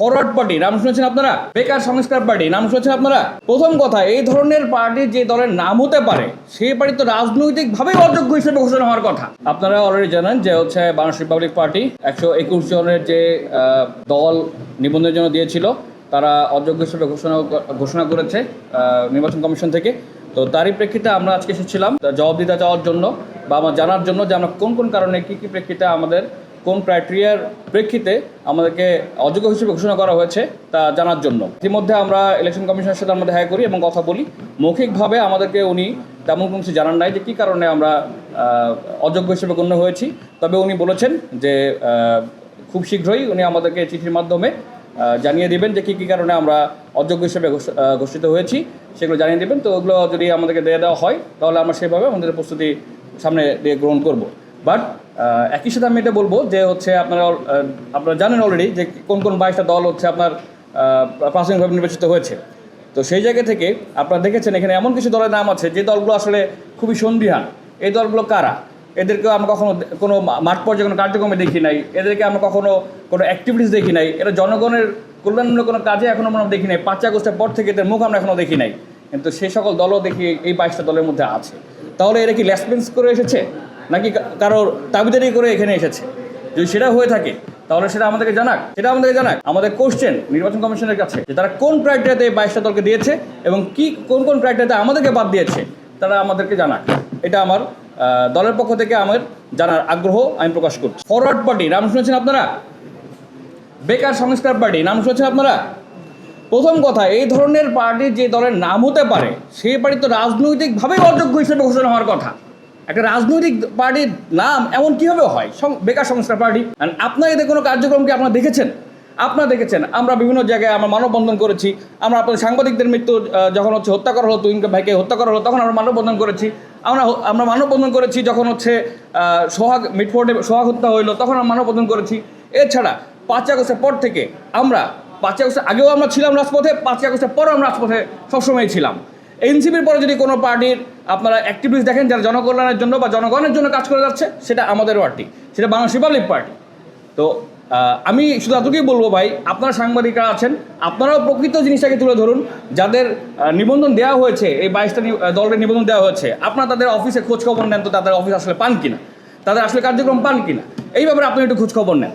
Forward party নাম শুনেছেন আপনারা? বেকার সংস্কার পার্টি নাম শুনেছেন আপনারা? প্রথম কথা, এই ধরনের পার্টি যে দলের নাম হতে পারে সেই পার্টি তো রাজনৈতিকভাবে অযোগ্য হিসেবে ঘোষণা হওয়ার কথা। আপনারা অলরেডি জানেন যে বাংলাদেশ রিপাবলিক পার্টি 121 জনের যে দল নিবন্ধনের জন্য দিয়েছিল তারা অযোগ্য হিসেবে ঘোষণা করেছে নির্বাচন কমিশন থেকে। তো তারই প্রেক্ষিতে আমরা আজকে এসেছিলাম জবাবদিহিতা চাওয়ার জন্য বা আমার জানার জন্য যে আমরা কোন কোন কারণে কী প্রেক্ষিতে আমাদের কোন ক্রাইটেরিয়ার প্রেক্ষিতে আমাদেরকে অযোগ্য হিসেবে ঘোষণা করা হয়েছে তা জানার জন্য। ইতিমধ্যে আমরা ইলেকশন কমিশনের সাথে আমরা দেখা করি এবং কথা বলি। মৌখিকভাবে আমাদেরকে উনি তেমন কোনো কিছু জানান নাই যে কী কারণে আমরা অযোগ্য হিসেবে গণ্য হয়েছি। তবে উনি বলেছেন যে খুব শীঘ্রই উনি আমাদেরকে চিঠির মাধ্যমে জানিয়ে দেবেন যে কী কারণে আমরা অযোগ্য হিসেবে ঘোষিত হয়েছি, সেগুলো জানিয়ে দেবেন। তো ওগুলো যদি আমাদেরকে দেওয়া হয় তাহলে আমরা সেভাবে আমাদের প্রস্তুতি সামনে দিয়ে গ্রহণ করব। বাট একই সাথে আমি এটা বলবো যে আপনারা জানেন অলরেডি যে কোন 22টা দল আপনার প্রাথমিকভাবে নির্বাচিত হয়েছে। তো সেই জায়গা থেকে আপনারা দেখেছেন এখানে এমন কিছু দলের নাম আছে যে দলগুলো আসলে খুবই সন্দিহান। এই দলগুলো কারা? এদেরকে আমরা কখনো কোনো মাঠ পর্যায়ে কোনো কার্যক্রমে দেখি নাই, এদেরকে আমরা কখনো কোনো অ্যাক্টিভিটিস দেখি নাই, এরা জনগণের কল্যাণমূলক কোনো কাজে এখনও আমরা দেখি নাই। 5 আগস্টের পর থেকে এদের মুখ আমরা এখনও দেখি নাই, কিন্তু সেই সকল দলও দেখি এই 22টা দলের মধ্যে আছে। তাহলে এরা কি লেসপেন্স করে এসেছে নাকি কারোর দাবিদারি করে এখানে এসেছে? যদি সেটা হয়ে থাকে তাহলে সেটা আমাদেরকে জানাক। আমাদের কোশ্চেন নির্বাচন কমিশনের কাছে যে তারা কোন ক্রাইটেরিয়াতে এই 22টা দলকে দিয়েছে এবং কোন ক্রাইটেরিয়াতে আমাদেরকে বাদ দিয়েছে তারা আমাদেরকে জানাক। এটা আমার দলের পক্ষ থেকে আমার জানার আগ্রহ আমি প্রকাশ করছি। ফরওয়ার্ড পার্টি নাম শুনেছেন আপনারা? বেকার সংস্কার পার্টি নাম শুনেছেন আপনারা? প্রথম কথা, এই ধরনের পার্টি যে দলের নাম হতে পারে সেই পার্টি তো রাজনৈতিকভাবে অযোগ্য হিসেবে ঘোষণা হওয়ার কথা। একটা রাজনৈতিক পার্টির নাম এমন কীভাবে হয় বেকার সংস্কার পার্টি? আপনার এদের কোনো কার্যক্রম কি আপনারা দেখেছেন? দেখেছেন আমরা বিভিন্ন জায়গায় আমরা মানববন্ধন করেছি। আমরা আপনাদের সাংবাদিকদের মৃত্যু যখন হত্যা করা হলো, তুহিন ভাইকে হত্যা করা হলো, তখন আমরা মানববন্ধন করেছি। আমরা মানববন্ধন করেছি যখন মিটফোর্ডে সোহাগ হত্যা হইলো, তখন আমরা মানববন্ধন করেছি। এছাড়া 5 আগস্টের পর থেকে 5 আগস্টের আগেও আমরা ছিলাম রাজপথে, 5 আগস্টের পরেও আমরা রাজপথে সবসময় ছিলাম। এনসিপির পরে যদি কোনো পার্টির আপনারা অ্যাক্টিভিস্ট দেখেন যারা জনকল্যাণের জন্য বা জনগণের জন্য কাজ করে যাচ্ছে, সেটা আমাদের পার্টি, সেটা বাংলাদেশ রিপাবলিক পার্টি। তো আমি শুধু এতটুকুই বলবো ভাই, আপনারা সাংবাদিকরা আছেন, আপনারাও প্রকৃত জিনিসটাকে তুলে ধরুন। যাদের নিবন্ধন দেওয়া হয়েছে, এই 22টা দলের নিবন্ধন দেওয়া হয়েছে, আপনারা তাদের অফিসে খোঁজখবর নেন তো তাদের অফিস আসলে পান কিনা, তাদের আসলে কার্যক্রম পান কিনা, এই ব্যাপারে আপনি একটু খোঁজখবর নেন।